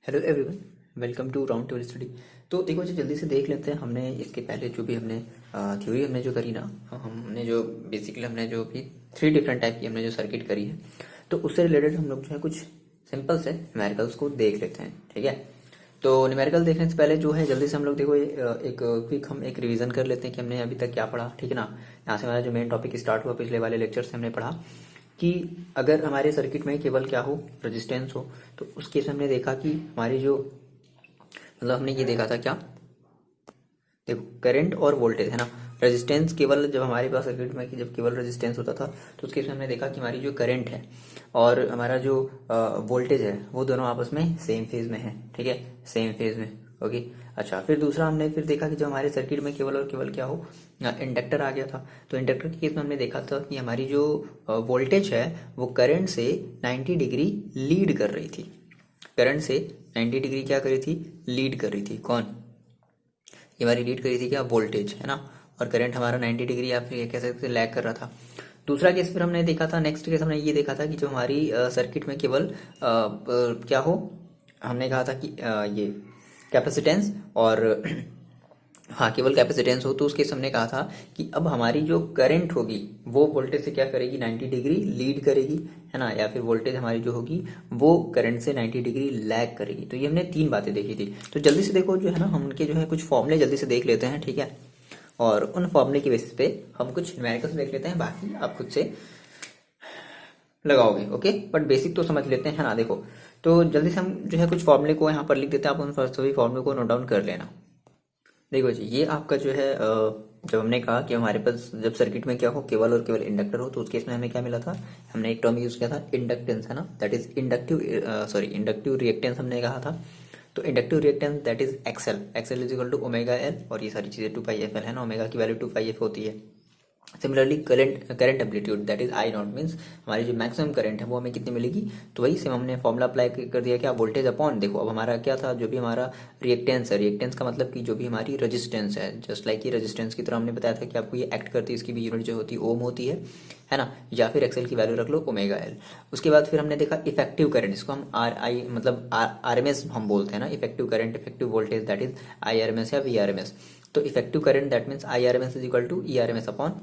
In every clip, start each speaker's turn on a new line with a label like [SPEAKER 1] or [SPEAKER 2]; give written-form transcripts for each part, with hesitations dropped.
[SPEAKER 1] Hello everyone, welcome to round table study. तो देखो जी, जल्दी से देख लेते हैं। हमने इसके पहले जो भी हमने थ्योरी हमने जो करी ना, हमने जो बेसिकली हमने जो भी 3 डिफरेंट टाइप की हमने जो सर्किट करी है, तो उससे रिलेटेड हम लोग जो है कुछ सिंपल से न्यूमेरिकल्स को देख लेते हैं। ठीक है, तो न्यूमेरिकल देखने से पहले जो है जल्दी से हम लोग देखो एक क्विक हम एक रिवीजन कर लेते हैं कि हमने अभी तक क्या पढ़ा। ठीक है ना, यहाँ से हमारा जो मेन टॉपिक स्टार्ट हुआ पिछले वाले लेक्चर से हमने पढ़ा कि अगर हमारे सर्किट में केवल क्या हो, रेजिस्टेंस हो, तो उस केस में हमने देखा कि हमारी जो मतलब हमने ये देखा था क्या, देखो करंट और वोल्टेज है ना। रेजिस्टेंस केवल जब हमारे पास सर्किट में कि जब केवल रेजिस्टेंस होता था तो उसके इसमें हमने देखा कि हमारी जो करंट है और हमारा जो वोल्टेज है वो दोनों आपस में सेम फेज में है। ठीक है, सेम फेज में। ओके, अच्छा, फिर दूसरा हमने फिर देखा कि जब हमारे सर्किट में केवल और केवल क्या हो, इंडक्टर आ गया था। तो इंडक्टर के केस में हमने देखा था कि हमारी जो वोल्टेज है वो करंट से 90 डिग्री लीड कर रही थी। करंट से 90 डिग्री क्या कर रही थी, लीड कर रही थी। कौन, ये हमारी लीड करी थी क्या, वोल्टेज है ना। और करंट हमारा 90 डिग्री आप ये कह सकते लैग कर रहा था। दूसरा केस फिर हमने देखा था, नेक्स्ट केस हमने ये देखा था कि जो हमारी सर्किट में केवल क्या हो, हमने कहा था कि ये कैपेसिटेंस और हाँ केवल कैपेसिटेंस हो, तो उस केस हमने कहा था कि अब हमारी जो करंट होगी वो वोल्टेज से क्या करेगी, 90 डिग्री लीड करेगी, है ना, या फिर वोल्टेज हमारी जो होगी वो करंट से 90 डिग्री लैग करेगी। तो ये हमने 3 बातें देखी थी। तो जल्दी से देखो जो है ना, हम उनके जो है कुछ फॉर्मूले जल्दी से देख लेते हैं। ठीक है, और उन फॉर्मूले की बेसिस पे हम कुछ न्यूमेरिकल्स देख लेते हैं, बाकी आप खुद से लगाओगे। ओके, बट बेसिक तो समझ लेते हैं, है ना। देखो, तो जल्दी से हम जो है कुछ फॉर्मूले को यहाँ पर लिख देते हैं, आप उन सभी फॉर्मूले को नोट डाउन कर लेना। देखो जी, ये आपका जो है जब हमने कहा कि हमारे पास जब सर्किट में क्या हो, केवल और केवल इंडक्टर हो, तो उस केस में हमें क्या मिला था, हमने एक टर्म यूज किया था इंडक्टेंस, है ना। दैट इज इंडक्टिव रिएक्टेंस हमने कहा था। तो inductive reactance that is XL, XL is equal to omega L, और ये सारी चीजें 2 पाई एफ एल है ना, ओमेगा की वैल्यू 2 पाई एफ होती है। Similarly current amplitude that is I not, means हमारी जो मैक्सिमम करंट है वो हमें कितनी मिलेगी, तो वही सेम हमने फॉर्मुला अप्लाई कर दिया क्या, वोल्टेज अपॉन, देखो अब हमारा क्या था, जो भी हमारा रिएक्टेंस है, रिएक्टेंस का मतलब कि जो भी हमारी रेजिस्टेंस है, जस्ट लाइक ये रेजिस्टेंस की तरह हमने बताया था कि आपको ये एक्ट करती है, इसकी भी यूनिट जो होती है ओम होती है ना, या फिर एक्सएल की वैल्यू रख लो ओमेगा एल। उसके बाद फिर हमने देखा इफेक्टिव करंट, इसको हम आर आई मतलब आर एम एस हम बोलते हैं ना, effective current, effective voltage that is I R M S या वी आर एम एस। तो effective current that means I R M S is equal to E R M S upon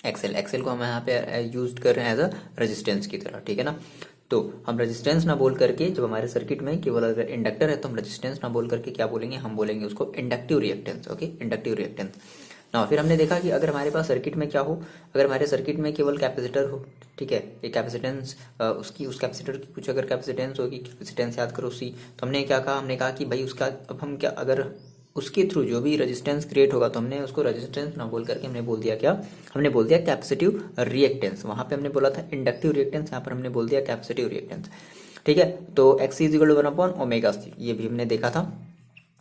[SPEAKER 1] XL. XL को हम यहाँ पे use कर रहे हैं as a resistance की तरह। ठीक है ना, तो हम रेजिस्टेंस ना बोल करके, जब हमारे सर्किट में केवल अगर इंडक्टर है तो हम रेजिस्टेंस ना बोल करके क्या बोलेंगे, हम बोलेंगे उसको inductive reactance. Okay, inductive reactance ना। फिर हमने देखा कि अगर हमारे पास सर्किट में क्या हो, अगर हमारे सर्किट में केवल कैपेसिटर हो, ठीक है, एक कैपेसिटेंस उसकी उस कैपेसिटर की कुछ अगर कैपेसिटेंस होगी, कैपेसिटेंस याद करो उसी, तो हमने क्या कहा, हमने कहा कि भाई उसका अब हम क्या, अगर उसके थ्रू जो भी रेजिस्टेंस क्रिएट होगा तो हमने उसको रेजिस्टेंस ना बोल करके हमने बोल दिया क्या, हमने बोल दिया कैपेसिटिव रिएक्टेंस। वहां पे हमने बोला था इंडक्टिव रिएक्टेंस, यहाँ पर हमने बोल दिया कैपेसिटिव रिएक्टेंस। ठीक है, तो एक्स इज इक्वल टू 1/ओमेगा सी, ये भी हमने देखा था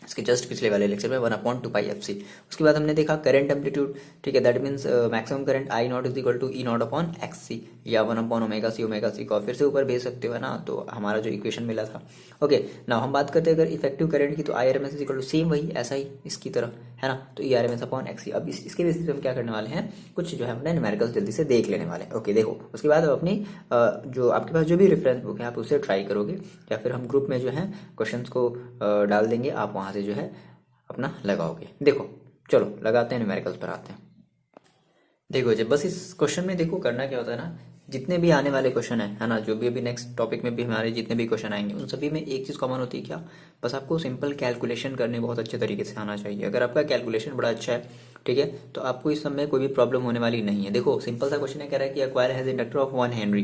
[SPEAKER 1] इसके जस्ट पिछले वाले लेक्चर में, 1/2 पाई एफ सी। उसके बाद हमने देखा करंट एम्पलीट्यूड, ठीक है, that means maximum current I naught is equal to E naught upon X C, या 1/ओमेगा सी, ओमेगा सी को फिर से ऊपर भेज सकते हो, है ना। तो हमारा जो इक्वेशन मिला था। ओके, नाउ हम बात करते हैं अगर इफेक्टिव करंट की, तो I R M S is equal to same वही ऐसा ही इसकी तरह, है ना। तो E R M S upon X C. अब इसके बेसिस पे हम क्या करने वाले हैं, कुछ जो है अपने न्यूमेरिकल्स जल्दी से देख लेने वाले हैं। ओके, देखो उसके बाद अब अपनी जो आपके पास जो भी रेफरेंस बुक है आप उससे ट्राई करोगे, या फिर हम ग्रुप में जो है क्वेश्चंस को डाल देंगे, आप वहां से जो है अपना लगाओगे। देखो चलो लगाते हैं, न्यूमेरिकल्स पर आते हैं। देखो जब बस इस क्वेश्चन में देखो करना क्या होता है ना, जितने भी आने वाले क्वेश्चन है ना, जो भी अभी नेक्स्ट टॉपिक में भी हमारे जितने भी क्वेश्चन आएंगे उन सभी में एक चीज कॉमन होती है क्या, बस आपको सिंपल कैलकुलेशन करने बहुत अच्छे तरीके से आना चाहिए। अगर आपका कैलकुलेशन बड़ा अच्छा है, ठीक है, तो आपको इस समय कोई भी प्रॉब्लम होने वाली नहीं है। देखो सिंपल सा क्वेश्चन है, कह रहा है कि acquire has inductor of 1 Henry.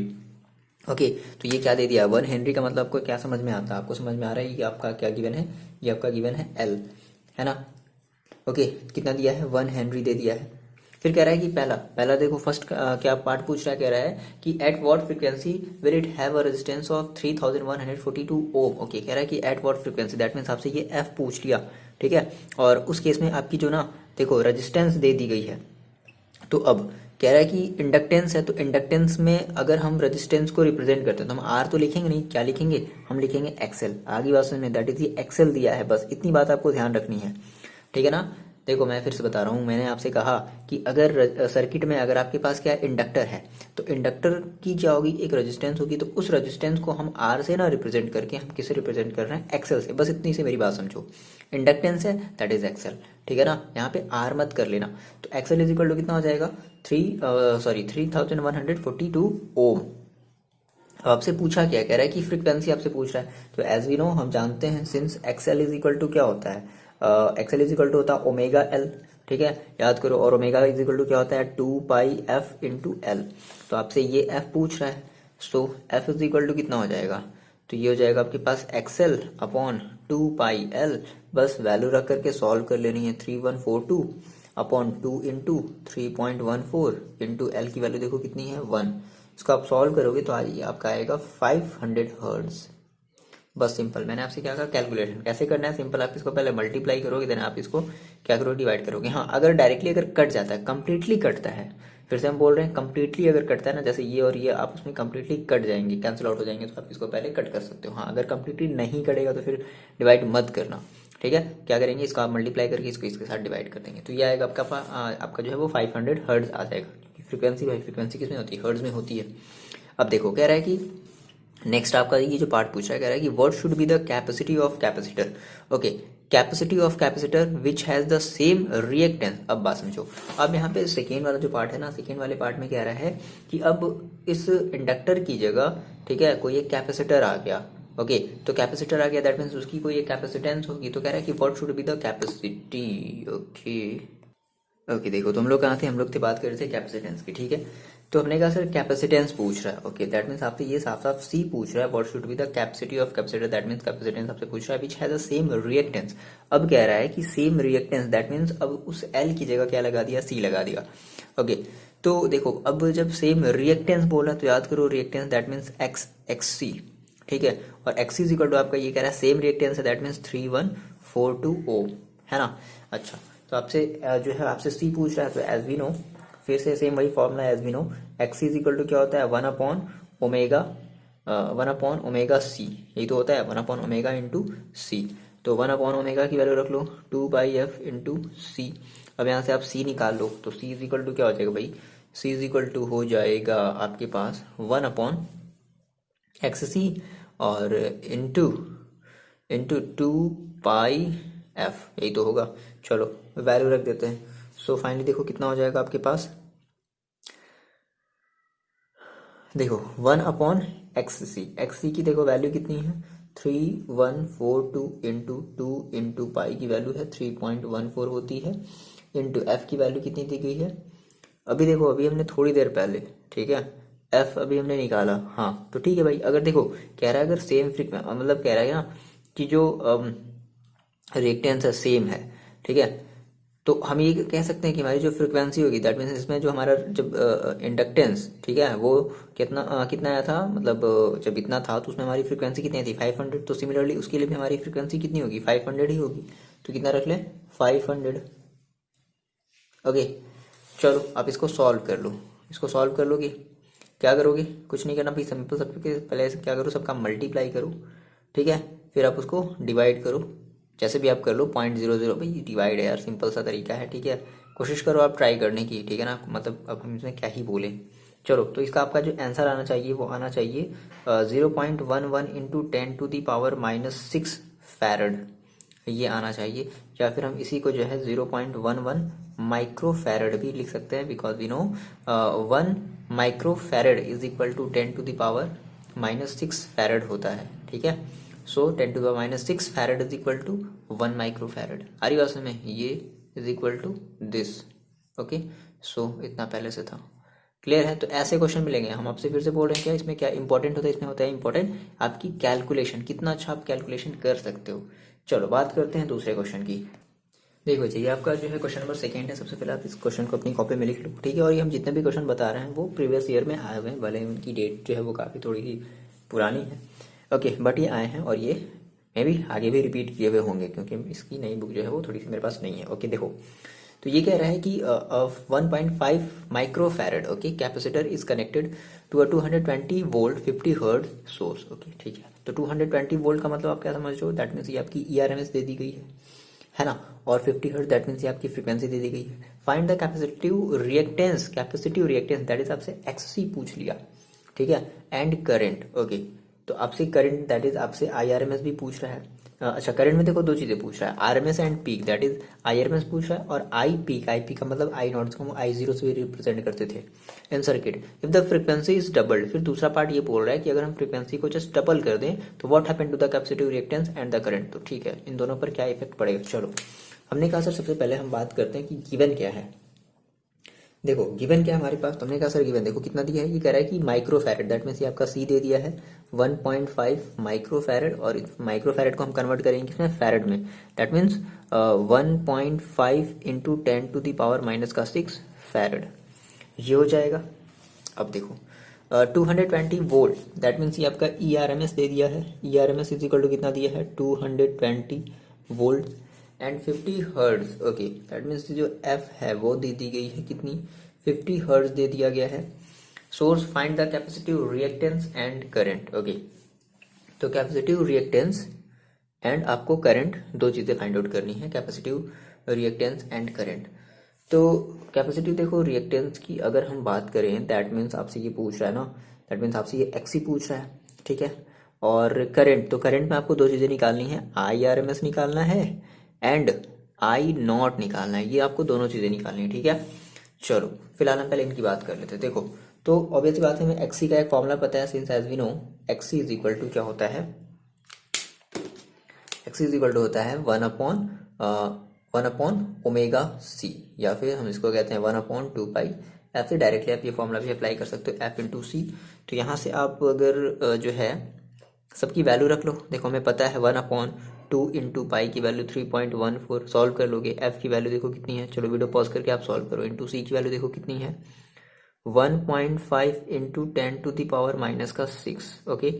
[SPEAKER 1] Okay, तो ये क्या दे दिया, 1 हेनरी का मतलब आपको क्या समझ में आता है, आपको समझ में आ रहा है ये आपका क्या गिवन है, ये आपका गिवन है एल, है ना। ओके, कितना दिया है, 1 हेनरी दे दिया है। फिर कह रहा है कि पहला पहला देखो फर्स्ट क्या पार्ट पूछ रहा है, कह रहा है कि at what frequency will it have a resistance of 3142 ohm. Okay, कह रहा है कि at what frequency, that means आपसे ये एफ पूछ लिया, ठीक है। और उस केस में आपकी जो ना देखो रेजिस्टेंस दे दी गई है, तो अब कह रहा है कि इंडक्टेंस है, तो इंडक्टेंस में अगर हम रेजिस्टेंस को रिप्रेजेंट करते हैं तो हम आर तो लिखेंगे नहीं, क्या लिखेंगे, हम लिखेंगे एक्सएल। आगे बात समझ में, दैट इज ये एक्सएल दिया है, बस इतनी बात आपको ध्यान रखनी है, ठीक है ना। देखो मैं फिर से बता रहा हूँ, मैंने आपसे कहा कि अगर सर्किट में अगर आपके पास क्या इंडक्टर है, तो इंडक्टर की क्या होगी, एक रेजिस्टेंस होगी, तो उस रेजिस्टेंस को हम आर से ना रिप्रेजेंट करके हम किसे रिप्रेजेंट कर रहे हैं, एक्सएल से। बस इतनी से मेरी बात समझो, इंडक्टेंस है दैट इज एक्सएल, ठीक है ना, यहाँ पे आर मत कर लेना। तो एक्सएल इज इक्वल टू कितना हो जाएगा, 3142 ओम। अब आपसे पूछा क्या, कह रहा है कि फ्रीक्वेंसी आपसे पूछ रहा है, तो एज वी नो हम जानते हैं since XL is equal to क्या होता है, एक्सएल इज इक्वल टू होता है ओमेगा एल, ठीक है, याद करो, और ओमेगा इज इक्वल टू क्या होता है, 2 पाई एफ इंटू एल। तो आपसे ये एफ पूछ रहा है, सो एफ इज इक्वल टू कितना हो जाएगा, तो ये हो जाएगा आपके पास एक्सएल अपॉन 2 पाई एल। बस वैल्यू रख करके सॉल्व कर लेनी है, 3142 अपॉन 2 इंटू 3.14 इंटू एल की वैल्यू देखो कितनी है, 1। इसको आप सॉल्व करोगे तो आइए आपका आएगा 500 हर्ट्ज। बस सिंपल, मैंने आपसे क्या कहा, कैलकुलेशन कैसे करना है, सिंपल, आप इसको पहले मल्टीप्लाई करोगे, देन आप इसको क्या करोगे, डिवाइड करोगे। हाँ, अगर डायरेक्टली अगर कट जाता है, कंप्लीटली कटता है, फिर से हम बोल रहे हैं कंप्लीटली अगर कटता है ना, जैसे ये और ये आप उसमें कंप्लीटली कट जाएंगे, कैंसिल आउट हो जाएंगे, तो आप इसको पहले कट कर सकते हो। हाँ, अगर कंप्लीटली नहीं कटेगा तो फिर डिवाइड मत करना, ठीक है। क्या करेंगे, इसको आप मल्टीप्लाई करके इसको इसके साथ डिवाइड कर देंगे, तो ये आएगा आपका जो है वो 500 हर्ट्ज आ जाएगा। फ्रीक्वेंसी भाई, फ्रीक्वेंसी किसमें होती है, हर्ट्ज में होती है। अब देखो कह रहा है कि नेक्स्ट आपका ये जो पार्ट पूछ रहा है, कह रहा है कि what should be the capacity of capacitor. Okay, capacity of capacitor which has the same reactance. अब बात समझो, अब यहाँ पे सेकेंड वाला जो पार्ट है ना, सेकेंड वाले पार्ट में कह रहा है कि अब इस इंडक्टर की जगह, ठीक है, कोई एक कैपेसिटर आ गया। ओके, तो कैपेसिटर आ गया, दैट मीन्स उसकी कोई एक कैपेसिटेंस होगी। तो कह रहा है कि what should be the capacity. Okay okay, देखो तुम लोग कहाँ थे, हम लोग थे बात कर रहे थे कैपेसिटेंस की, ठीक है। तो हमने कहा सर कैपेसिटेंस पूछ रहा है, ओके, दैट मीन्स आपसे ये साफ साफ सी पूछ रहा है, what should be the capacity of capacitor, that means capacitance आपसे पूछ रहा है which has the same reactance. अब कह रहा है कि सेम रिएक्टेंस, दैट मीन्स अब उस एल की जगह क्या लगा दिया, सी लगा दिया। ओके, तो देखो अब जब सेम रिएक्टेंस बोला तो याद करो रिएक्टेंस दैट मीन्स एक्स सी, ठीक है, और एक्स इज इक्वल टू आपका ये कह रहा है सेम रिएक्टेंस है, दैट मीन्स 3142 ओम, है ना। अच्छा, तो आपसे जो है आपसे सी पूछ रहा है, तो एज वी नो, फिर से सेम वही formula as we know, X is equal to क्या होता है, 1 अपॉन ओमेगा सी, यही तो होता है 1 अपॉन ओमेगा इंटू सी। तो 1 अपॉन ओमेगा की वैल्यू रख लो 2 पाई एफ इंटू सी। अब यहाँ से आप सी निकाल लो, तो सी इज इक्वल टू क्या हो जाएगा भाई, सी इज इक्वल टू हो जाएगा आपके पास 1 अपॉन एक्स सी और इंटू इंटू 2 पाई एफ, यही तो होगा। चलो वैल्यू रख देते हैं। सो फाइनली देखो कितना हो जाएगा आपके पास, देखो 1 अपॉन एक्स सी की देखो वैल्यू कितनी है, 3142 इंटू 2 इंटू पाई की वैल्यू है 3.14 होती है, इंटू एफ की वैल्यू कितनी दी गई है, अभी देखो अभी हमने थोड़ी देर पहले, ठीक है, एफ अभी हमने निकाला। हाँ, तो ठीक है भाई, अगर देखो कह रहा है अगर सेम फ्रीक्वेंसी, मतलब कह रहा है ना कि जो रिएक्टेंस है सेम है, ठीक है, तो हम ये कह सकते हैं कि हमारी जो फ्रीक्वेंसी होगी, दैट मीन्स इसमें जो हमारा जब इंडक्टेंस, ठीक है, वो कितना आया था, मतलब जब इतना था तो उसमें हमारी फ्रीक्वेंसी कितनी थी, 500। तो सिमिलरली उसके लिए भी हमारी फ्रीक्वेंसी कितनी होगी, 500 ही होगी। तो कितना रख लें, 500। ओके, चलो आप इसको सॉल्व कर लो। इसको सॉल्व कर लोगे, क्या करोगे, कुछ नहीं करना भाई, सिंपल सबके पहले से क्या करो, सबका मल्टीप्लाई करो, ठीक है, फिर आप उसको डिवाइड करो, जैसे भी आप कर लो, 0.00 भाई डिवाइड है यार, सिंपल सा तरीका है, ठीक है। कोशिश करो आप ट्राई करने की, ठीक है ना, मतलब अब हम इसमें क्या ही बोले। चलो, तो इसका आपका जो आंसर आना चाहिए वो आना चाहिए 0.11 इंटू 10⁻⁻6 फैरड, ये आना चाहिए। या फिर हम इसी को जो है 0.11 माइक्रो फैरड भी लिख सकते हैं, because we know 1 micro farad is equal to 10⁻⁻6 farad होता है, ठीक है। So 10⁻⁻6 farad is equal to 1 micro farad. आ रही बात समझ में, ये is equal to this. Okay, so इतना पहले से था, क्लियर है। तो ऐसे क्वेश्चन मिलेंगे, हम आपसे फिर से बोल रहे हैं क्या इसमें क्या इंपॉर्टेंट होता है, इसमें होता है इंपॉर्टेंट आपकी कैलकुलेशन, कितना अच्छा आप कैलकुलेशन कर सकते हो। चलो बात करते हैं दूसरे क्वेश्चन की। देखो जी, ये आपका जो है क्वेश्चन नंबर 2 है। सबसे पहले आप इस क्वेश्चन को अपनी कॉपी में लिख लो, ठीक है। और ये हम जितने भी क्वेश्चन बता रहे हैं वो प्रीवियस ईयर में आए हुए हैं, भले उनकी डेट जो है वो काफ़ी थोड़ी ही पुरानी है, ओके, बट ये आए हैं और ये मे भी आगे भी रिपीट किए हुए होंगे, क्योंकि इसकी नई बुक जो है वो थोड़ी सी मेरे पास नहीं है। ओके, देखो तो ये कह रहा है कि 1.5 micro farad, okay, capacitor is connected to a 220 volt 50 hertz source. Okay, ठीक है। तो 220 वोल्ट का मतलब आप क्या समझ रहे हो, दैट मीन्स ये आपकी ERMS दे दी गई है, है ना, और 50 हर्ट्ज दैट मीन्स ये आपकी फ्रीक्वेंसी दे दी गई है। Find the capacitive reactance that is आपसे एक्ससी पूछ लिया, ठीक है, एंड करंट। ओके, तो आपसे करंट दैट इज आपसे आईआरएमएस भी पूछ रहा है। अच्छा, करंट में देखो दो चीजें पूछ रहा है, RMS and peak, that is IRMS पूछ रहा है, और आई पीक, आई पीक का मतलब आई नॉट, जिसको हम आई जीरो से भी रिप्रेजेंट करते थे इन circuit. If the frequency is doubled, फिर दूसरा पार्ट ये बोल रहा है कि अगर हम फ्रीक्वेंसी को जस्ट डबल कर दें तो what happen to the capacitive reactance and the current. तो ठीक है, इन दोनों पर क्या इफेक्ट पड़ेगा। चलो, हमने कहा सर सबसे पहले हम बात करते हैं कि गिवन क्या है। देखो गिवन क्या है हमारे पास, तुमने कहा सर गिवन देखो कितना दिया है, ये कह रहा है कि माइक्रो फैरेड, दैट मीन्स ये आपका सी दे दिया है 1.5 माइक्रो फैरेड, और माइक्रो फैरेड को हम कन्वर्ट करेंगे किसमें, फैरेड में, दैट मीन्स 1.5 इंटू 10⁻⁻6 फैरेड, ये हो जाएगा। अब देखो 220 वोल्ट, दैट मीन्स ये आपका ई आर एम एस दे दिया है, E R M S is equal to कितना दिया है 220 volt and 50 hertz. Okay, that means जो एफ है वो दे दी गई है कितनी, 50 हर्ट्ज दे दिया गया है। Source, find the capacitive reactance and current. Okay, तो कैपेसिटिव रिएक्टेंस एंड आपको करंट, दो चीजें फाइंड आउट करनी है, कैपेसिटिव रिएक्टेंस एंड करंट। तो कैपेसिटी देखो रिएक्टेंस की अगर हम बात करें दैट मीन्स आपसे ये पूछ रहा है ना, दैट मीन्स आपसे ये एक्सी पूछ रहा है, ठीक है। और करंट, तो करंट में आपको दो चीज़ें निकालनी है, आई आर एम एस निकालना है एंड आई नॉट निकालना है, ये आपको दोनों चीज़ें निकालनी है, ठीक है। चलो फिलहाल हम पहले इनकी बात कर लेते हैं। देखो तो ऑब्वियस बात है, हमें एक्सी का एक फॉर्मूला पता है, since as we know X C is equal to क्या होता है, एक्सी इज इक्वल टू होता है 1 अपॉन ओमेगा सी, या फिर हम इसको कहते हैं 1/2 पाई। एफ से डायरेक्टली आप ये फॉर्मूला भी अप्लाई कर सकते हो, एफ इंटू सी। तो यहाँ से आप अगर जो है सबकी वैल्यू रख लो, देखो हमें पता है 1/2 इंटू पाई की वैल्यू 3.14, सॉल्व कर लोगे, एफ की वैल्यू देखो कितनी है, चलो वीडियो पॉज करके आप सॉल्व करो, इंटू सी की वैल्यू देखो कितनी है 1.5 इंटू 10⁻⁻6। ओके,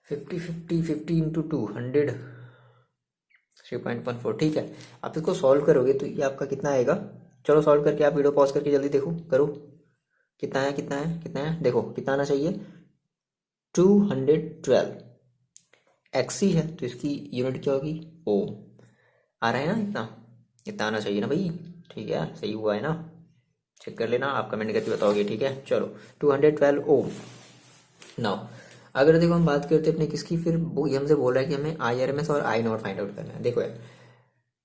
[SPEAKER 1] 50 इंटू 200 3.14, ठीक है। आप इसको सॉल्व करोगे तो ये आपका कितना आएगा, चलो सॉल्व करके आप वीडियो पॉज करके जल्दी देखो करो, कितना है कितना है कितना है, देखो कितना आना चाहिए 212। एक्सी है तो इसकी यूनिट क्या होगी, ओम। आ रहा है ना, इतना इतना आना चाहिए ना भाई, ठीक है, सही हुआ है ना, चेक कर लेना, आप कमेंट करके बताओगे, ठीक है। चलो 212 ओम। नाउ अगर देखो हम बात करते हैं अपने किसकी, फिर वो ये हमसे बोल रहा है कि हमें आई आर एम एस और आई नॉट फाइंड आउट करना है। देखो यार,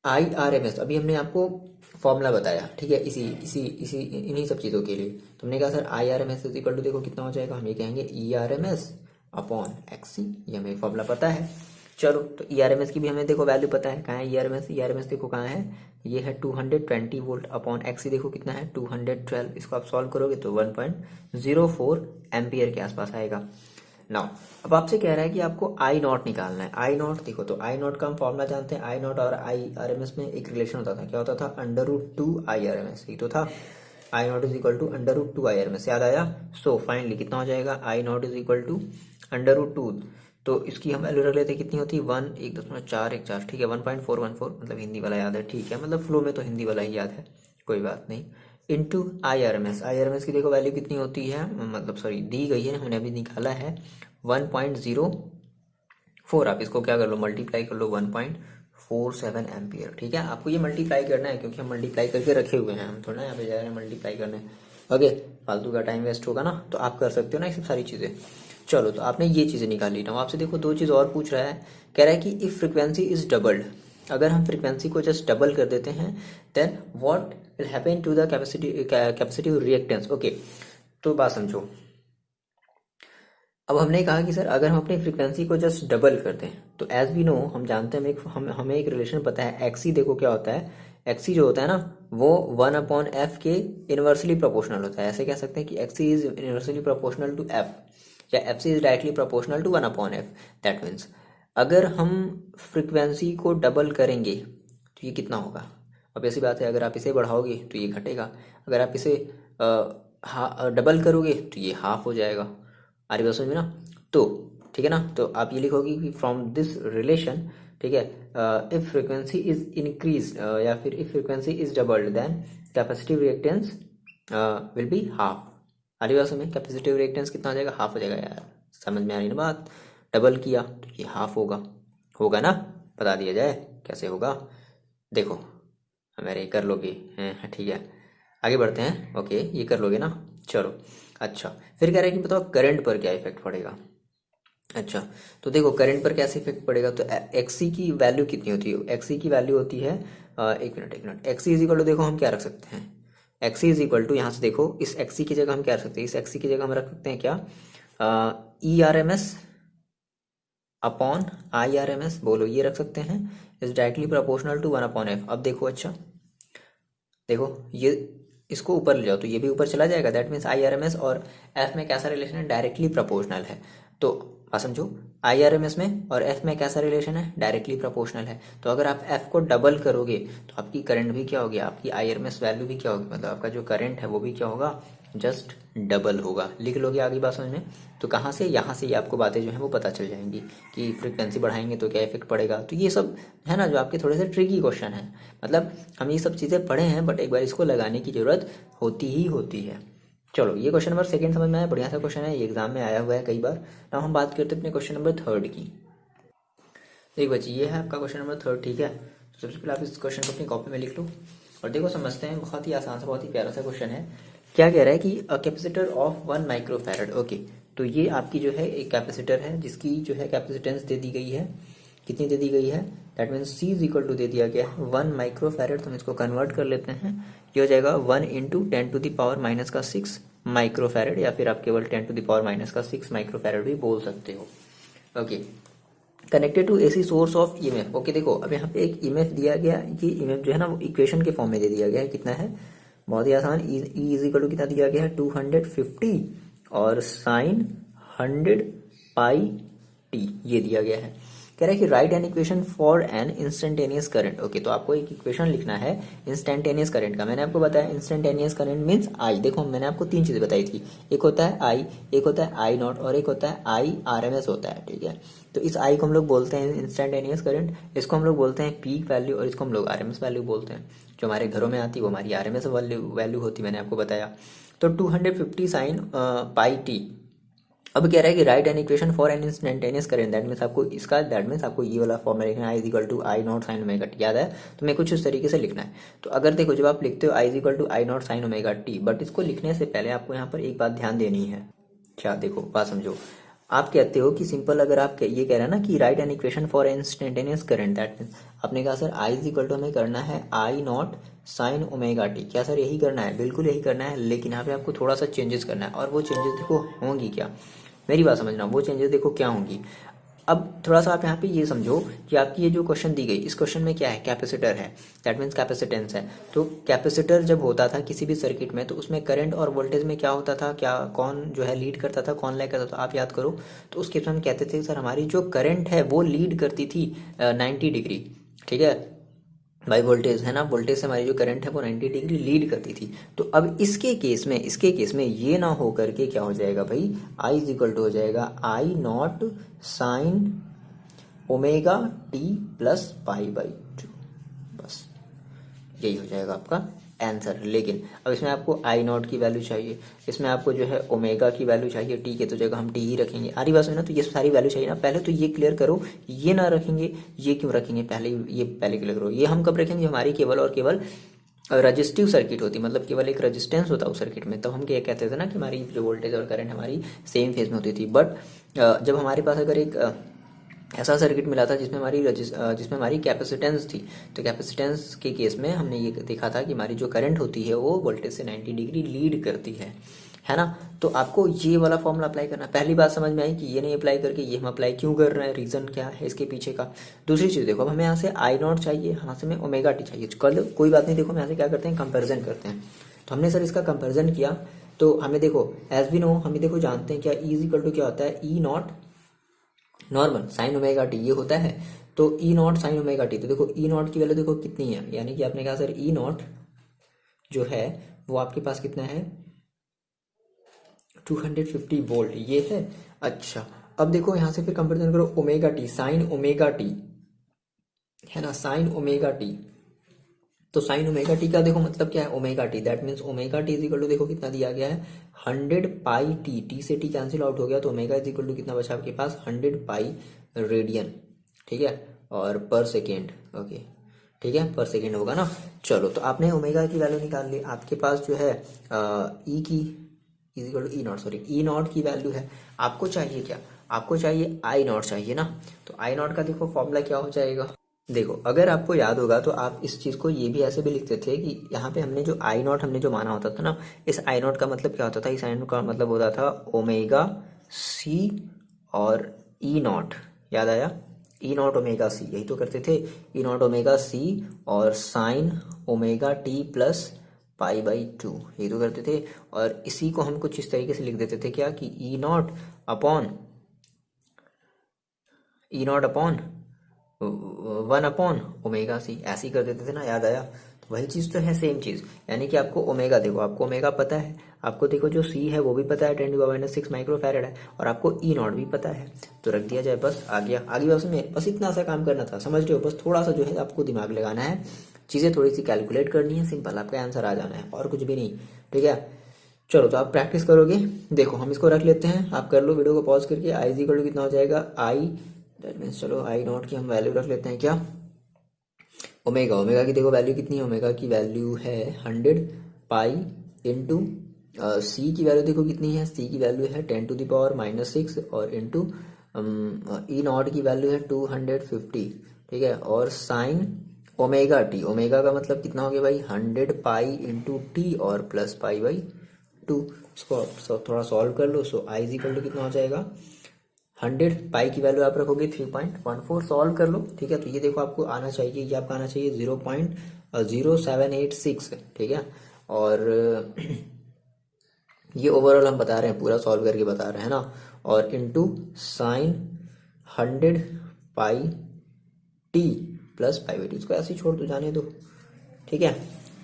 [SPEAKER 1] आई आर एम एस अभी हमने आपको फॉर्मूला बताया, ठीक है, इसी इसी इसी इन्हीं सब चीज़ों के लिए तुमने कहा sir I R M S is equal to, देखो कितना हो जाएगा, हम ये कहेंगे E R M S upon X C, ये हमें फॉर्मूला पता है। चलो तो ई आर एम एस की भी हमें देखो वैल्यू पता है, कहाँ है E R M S, E R M S देखो कहाँ है, ये है 220 वोल्ट अपॉन एक्स सी, देखो कितना है 212, इसको आप सॉल्व करोगे तो 1.04 एम्पियर के आसपास आएगा। नाउ अब आपसे कह रहा है कि आपको आई नॉट निकालना है, आई नॉट देखो, तो आई नॉट का हम फॉर्मूला जानते हैं, आई नॉट और आई आर एम एस में एक रिलेशन होता था, क्या होता था, √2 आई आर एम एस, ये तो था, I naught is equal to √2 I R M S, याद आया। सो फाइनली कितना हो जाएगा, I naught is equal to √2, तो इसकी हम वैल्यू रख लेते हैं, कितनी होती है 1.414, ठीक है, 1.414, मतलब हिंदी वाला याद है, ठीक है, मतलब फ्लो में तो हिंदी वाला ही याद है, कोई बात नहीं, into I R M S, I R M S की देखो वैल्यू कितनी होती है, मतलब सॉरी दी गई है, हमने अभी निकाला है 1.04, आप इसको क्या कर लो, मल्टीप्लाई कर लो 1.47 एम्पियर, ठीक है। आपको ये मल्टीप्लाई करना है क्योंकि हम मल्टीप्लाई करके रखे हुए हैं, हम थोड़ा यहाँ पे जा रहे हैं मल्टीप्लाई करने, ओके, फालतू का टाइम वेस्ट होगा ना, तो आप कर सकते हो ना ये सब सारी चीज़ें। चलो तो आपने ये चीज़ें निकाल ली ना, आपसे देखो दो चीज़ और पूछ रहा है, कह रहा है कि इफ फ्रिक्वेंसी इज डबल्ड, अगर हम फ्रिक्वेंसी को जस्ट डबल कर देते हैं then what will happen to the capacitive reactance. Okay, तो बात समझो, अब हमने कहा कि सर अगर हम अपनी फ्रीक्वेंसी को जस्ट डबल कर दें तो एज वी नो हम जानते हैं, हमें एक रिलेशन पता है, एक्सी देखो क्या होता है, एक्सी जो होता है ना वो 1/f के इनवर्सली प्रोपोर्शनल होता है, ऐसे कह सकते हैं कि XC is inversely proportional to F, या F C is directly proportional to 1/f। That means अगर हम फ्रिक्वेंसी को डबल करेंगे तो ये कितना होगा, अब ऐसी बात है, अगर आप इसे बढ़ाओगे तो ये घटेगा, अगर आप इसे डबल करोगे तो ये हाफ हो जाएगा, आ रही बात समझ में ना। तो ठीक है ना, तो आप ये लिखोगे कि फ्रॉम दिस रिलेशन, ठीक है, इफ फ्रिक्वेंसी इज इंक्रीज या फिर if frequency is doubled then capacitive reactance will be half. आ रही बात समझ में, कैपेसिटिव रिएक्टेंस कितना हो जाएगा, हाफ हो जाएगा, यार समझ में आ रही ना बात, डबल किया तो ये हाफ होगा, होगा ना। बता दिया जाए कैसे होगा। देखो मेरे कर लोगे हैं, ठीक है आगे बढ़ते हैं। ओके ये कर लोगे ना, चलो। अच्छा फिर कह रहे हैं कि बताओ करंट पर क्या इफेक्ट पड़ेगा। अच्छा तो देखो करंट पर कैसे इफेक्ट पड़ेगा, तो एक्सी की वैल्यू कितनी होती है, एक्सी की वैल्यू होती है एक minute X C is equal to, देखो हम क्या रख सकते हैं, एक्सी इज इक्वल टू, यहाँ से देखो इस एक्सी की जगह हम क्या रख सकते हैं, इस एक्सी की जगह हम रख सकते हैं क्या, E R M S upon I R M S, बोलो ये रख सकते हैं, is directly proportional to 1/f। अब देखो अच्छा देखो ये इसको ऊपर ले जाओ तो ये भी ऊपर चला जाएगा, that means I R M S और एफ में कैसा रिलेशन है, डायरेक्टली प्रोपोर्शनल है। तो बात समझो, आई आर एम एस में और एफ में कैसा रिलेशन है, डायरेक्टली प्रोपोर्शनल है। तो अगर आप एफ को डबल करोगे तो आपकी करंट भी क्या होगी, आपकी I R M S value भी क्या होगी, मतलब आपका जो करंट है वो भी क्या होगा, जस्ट डबल होगा। लिख लोगे आगे बात समझ में। तो कहाँ से, यहाँ से ही आपको बातें जो हैं वो पता चल जाएंगी कि फ्रीक्वेंसी बढ़ाएंगे तो क्या इफेक्ट पड़ेगा। तो ये सब है ना जो आपके थोड़े से ट्रिकी क्वेश्चन है, मतलब हम ये सब चीज़ें पढ़े हैं बट एक बार इसको लगाने की जरूरत होती ही होती है। चलो ये क्वेश्चन नंबर सेकंड समझ में आया, बढ़िया सा क्वेश्चन है, ये एग्जाम में आया हुआ है कई बार। now हम बात करते हैं अपने क्वेश्चन नंबर थर्ड की। देखो बच्ची ये है आपका क्वेश्चन नंबर थर्ड, ठीक है। तो सबसे पहले आप इस क्वेश्चन को अपनी कॉपी में लिख लो और देखो समझते हैं, बहुत ही आसान सा बहुत ही प्यारा सा क्वेश्चन है। क्या कह रहा है कि a capacitor of 1 microfarad, okay. तो ये आपकी जो है एक कैपेसिटर है जिसकी जो है कैपेसिटेंस दे दी गई है, कितनी दे दी गई है, that means C is equal to दे दिया गया है 1 माइक्रोफैरड। तो हम इसको कन्वर्ट कर लेते हैं, ये हो जाएगा 1 इंटू 10⁻⁻⁶ माइक्रोफैरड, या फिर आप केवल 10⁻⁻⁶ माइक्रोफैरड भी बोल सकते हो, okay. Connected to AC source of EMF, okay. देखो अब यहाँ पे एक ईएमएफ दिया गया, ये ईएमएफ जो है ना वो इक्वेशन के फॉर्म में दे दिया गया है, कितना है, बहुत ही आसान, ई इज इक्वल टू कितना दिया गया है 250 और साइन 100πt ये दिया गया है। कह रहा है कि write an equation for an instantaneous current, okay. तो आपको एक इक्वेशन लिखना है इंस्टेंटेनियस करंट का। मैंने आपको बताया इंस्टेंटेनियस करंट मींस आई, देखो मैंने आपको तीन चीजें बताई थी, एक होता है आई, एक होता है आई नॉट और एक होता है आई आर एम एस होता है, ठीक है। तो इस आई को हम लोग बोलते हैं इंस्टेंटेनियस करंट, इसको हम लोग बोलते हैं पीक वैल्यू और इसको हम लोग आर एम एस वैल्यू बोलते हैं। जो हमारे घरों में आती है वो हमारी आर एम एस वैल्यू होती है, मैंने आपको बताया। तो 250 साइन पाई टी। अब कह रहा है कि write an equation for an instantaneous current, that means आपको इसका, दैट मीन्स आपको ये वाला फॉर्मूला लिखना है, I is equal to I naught sine omega T, याद है। तो मैं कुछ इस तरीके से लिखना है। तो अगर देखो जब आप लिखते हो I is equal to I naught sine omega T, but इसको लिखने से पहले आपको यहाँ पर एक बात ध्यान देनी है, क्या, देखो बात समझो। आप कहते हो कि सिंपल, अगर आप ये कह रहे हैं ना कि write an equation for instantaneous current, that means आपने कहा sir I is equal to हमें करना है I naught sine omega t, क्या सर यही करना है, बिल्कुल यही करना है, लेकिन यहाँ पे आपको थोड़ा सा चेंजेस करना है। और वो चेंजेस देखो होंगी क्या, मेरी बात समझना, वो चेंजेस देखो क्या होंगी। अब थोड़ा सा आप यहाँ पे ये समझो कि आपकी ये जो क्वेश्चन दी गई, इस क्वेश्चन में क्या है, कैपेसिटर है, दैट मीन्स कैपेसिटेंस है। तो कैपेसिटर जब होता था किसी भी सर्किट में तो उसमें करंट और वोल्टेज में क्या होता था, क्या कौन जो है लीड करता था, कौन लैग करता था, आप याद करो। तो उस केस में हम कहते थे सर हमारी जो करंट है वो लीड करती थी 90 डिग्री, ठीक है, बाई वोल्टेज, है ना, वोल्टेज से हमारी जो करंट है वो 90 डिग्री लीड करती थी। तो अब इसके केस में ये ना हो करके क्या हो जाएगा भाई, आई इज इक्वल टू हो जाएगा I naught sine omega T plus pi by 2, बस यही हो जाएगा आपका आंसर। लेकिन अब इसमें आपको आई नॉट की वैल्यू चाहिए, इसमें आपको जो है ओमेगा की वैल्यू चाहिए, टी के तो जगह हम टी ही रखेंगे, आरी बात ना। तो ये सारी वैल्यू चाहिए ना, पहले तो ये क्लियर करो, ये ना रखेंगे, ये क्यों रखेंगे, पहले क्लियर करो। ये हम कब रखेंगे, हमारी केवल और केवल रजिस्टिव सर्किट होती, मतलब केवल एक रजिस्टेंस होता उस सर्किट में, तब हम क्या कहते थे ना कि हमारी जो वोल्टेज और करंट हमारी सेम फेज में होती थी। बट जब हमारे पास अगर एक ऐसा सर्किट मिला था जिसमें हमारी कैपेसिटेंस थी, तो कैपेसिटेंस के केस में हमने ये देखा था कि हमारी जो करंट होती है वो वोल्टेज से 90 डिग्री लीड करती है ना। तो आपको ये वाला फॉर्मूला अप्लाई करना, पहली बात समझ में आई कि ये नहीं अप्लाई करके ये हम अप्लाई क्यों कर रहे हैं, रीजन क्या है इसके पीछे का। दूसरी चीज देखो, अब हमें यहाँ से आई नॉट चाहिए, यहाँ से हमें ओमेगा टी चाहिए, कर कोई बात नहीं। देखो हम यहाँ से क्या करते हैं, कंपेरिजन करते हैं। तो हमने सर इसका कंपेरिजन किया तो हमें देखो एज वी नो, हमें देखो जानते हैं क्या ई इज इक्वल टू क्या होता है, E naught normal sine omega T ये होता है। तो E naught sine omega T, तो देखो ई नॉट की वैल्यू देखो कितनी है, यानी कि आपने कहा सर ई नॉट जो है वो आपके पास कितना है 250 वोल्ट ये है। अच्छा अब देखो यहाँ से फिर कंपेरिजन करो omega t, sine omega t है ना, साइन ओमेगा टी। तो साइन ओमेगा टी का देखो मतलब क्या है, omega t, that means omega t is equal to देखो कितना दिया गया है 100π टी से टी कैंसिल आउट हो गया, तो ओमेगा इज इक्वल टू कितना बचा आपके पास 100π रेडियन, ठीक है। और पर सेकेंड। ओके ठीक है, पर सेकेंड होगा ना। चलो तो आपने ओमेगा की वैल्यू निकाल ली, आपके पास जो है ई की is equal to E naught, sorry E naught की वैल्यू है। आपको चाहिए क्या, आपको चाहिए आई नॉट चाहिए ना। तो आई नॉट का देखो फॉर्मूला क्या हो जाएगा। देखो अगर आपको याद होगा तो आप इस चीज को ये भी ऐसे भी लिखते थे कि यहाँ पे हमने जो आई नॉट हमने जो माना होता था ना, इस आई नॉट का मतलब क्या होता था, इस आई नॉट का मतलब होता था ओमेगा सी और ई नॉट। याद आया, ई नॉट ओमेगा सी, यही तो करते थे, ई नॉट ओमेगा सी और sign omega T plus pi by two, यही तो करते थे। और इसी को हम कुछ इस तरीके से लिख देते थे क्या, कि E naught upon E naught upon 1 upon omega C, ऐसे ही कर देते थे ना। याद आया, तो वही चीज तो है, सेम चीज। यानी कि आपको ओमेगा, देखो आपको ओमेगा पता है, आपको देखो जो सी है वो भी पता है 10⁻⁻⁶ माइक्रोफैरेड है, और आपको ई नॉट भी पता है, तो रख दिया जाए, बस आ गया। आगे बस में बस इतना सा काम करना था, समझ रहे हो। बस थोड़ा सा जो है आपको दिमाग लगाना है, चीजें थोड़ी सी कैलकुलेट करनी है, सिंपल आपका आंसर आ जाना है, और कुछ भी नहीं। ठीक है, चलो तो आप प्रैक्टिस करोगे। देखो हम इसको रख लेते हैं, आप कर लो वीडियो को पॉज करके। आई इज इक्वल टू कितना हो जाएगा, आई दैट मीन्स, चलो आई नॉट की हम वैल्यू रख लेते हैं क्या, ओमेगा। ओमेगा की देखो वैल्यू कितनी है, ओमेगा की वैल्यू है 100 पाई इंटू सी की वैल्यू देखो कितनी है, सी की वैल्यू है 10⁻⁻⁶ और इंटू ई नॉट की वैल्यू है 250। ठीक है, और साइन ओमेगा टी, ओमेगा का मतलब कितना हो गया भाई, 100 पाई इंटू टी और प्लस पाई बाई 2। इसको थोड़ा सॉल्व कर लो। सो आई इज इक्वल टू कितना हो जाएगा, 100 पाई की वैल्यू आप रखोगे 3.14, सॉल्व कर लो। ठीक है, तो ये देखो आपको आना चाहिए, ये आपका आना चाहिए 0.0786। ठीक है, और ये ओवरऑल हम बता रहे हैं, पूरा सॉल्व करके बता रहे हैं ना। और into sine 100 pi T plus pi by T, इसको ऐसे ही छोड़ दो, जाने दो। ठीक है,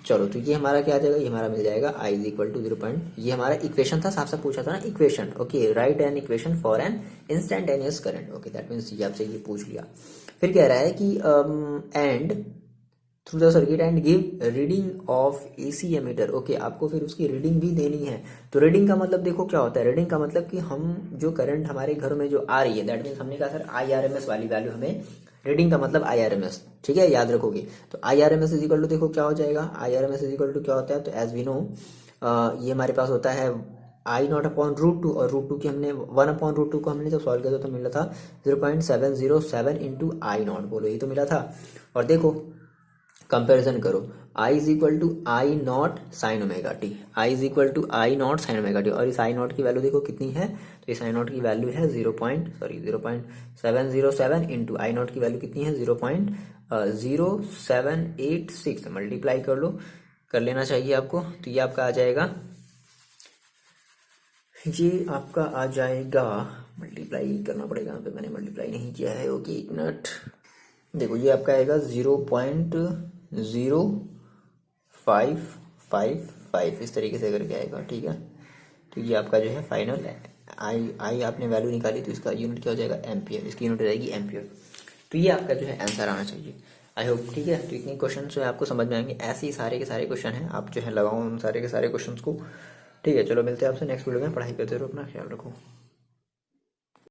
[SPEAKER 1] चलो तो ये हमारा क्या आ जाएगा, ये हमारा मिल जाएगा आई इज इक्वल टू 0. ये हमारा इक्वेशन था, साफ साफ पूछा था ना equation. Okay, write an equation for an instantaneous current. Okay, that means ये आपसे ये पूछ लिया। फिर कह रहा है कि and through the circuit and give reading of AC ammeter. Okay, आपको फिर उसकी रीडिंग भी देनी है। तो रीडिंग का मतलब देखो क्या होता है, रीडिंग का मतलब कि हम जो करंट हमारे घर में जो आ रही है, दैट मीन्स हमने कहा सर IRMS वाली वैल्यू हमें, रीडिंग का मतलब IRMS। ठीक है, याद रखोगे। तो IRMS इज इक्वल टू देखो क्या हो जाएगा, IRMS इज इक्वल टू क्या होता है, तो एज वी नो ये हमारे पास होता है आई नॉट अपॉन √2, और √2 की हमने 1/√2 को हमने जब सॉल्व किया तो मिला था 0.707 इंटू आई नॉट, बोलो यही तो मिला था। और देखो कंपैरिजन करो, I is equal to I naught sine omega t, I is equal to I naught sine omega t, और इस आई नॉट की वैल्यू देखो कितनी है, तो इस आई नॉट की वैल्यू है 0.707 इंटू आई नॉट की वैल्यू कितनी है 0.0786, मल्टीप्लाई कर लो, कर लेना चाहिए आपको। तो ये आपका आ जाएगा, ये आपका आ जाएगा, मल्टीप्लाई करना पड़ेगा यहाँ पे, मैंने मल्टीप्लाई नहीं किया है। ओके एक मिनट, देखो ये आपका आएगा 0.0555 इस तरीके से करके आएगा। ठीक है, तो ये आपका जो है फाइनल आई आपने वैल्यू निकाली, तो इसका यूनिट क्या हो जाएगा, एम्पियर, इसकी यूनिट हो जाएगी एम्पियर। तो ये आपका जो है आंसर आना चाहिए, आई होप। ठीक है, तो इतने क्वेश्चन जो है आपको समझ में आएंगे, ऐसे ही सारे के सारे क्वेश्चन हैं, आप जो है लगाओ उन सारे के सारे क्वेश्चन को। ठीक है, चलो मिलते हैं आपसे नेक्स्ट वीडियो में, पढ़ाई करते रहो, अपना ख्याल रखो।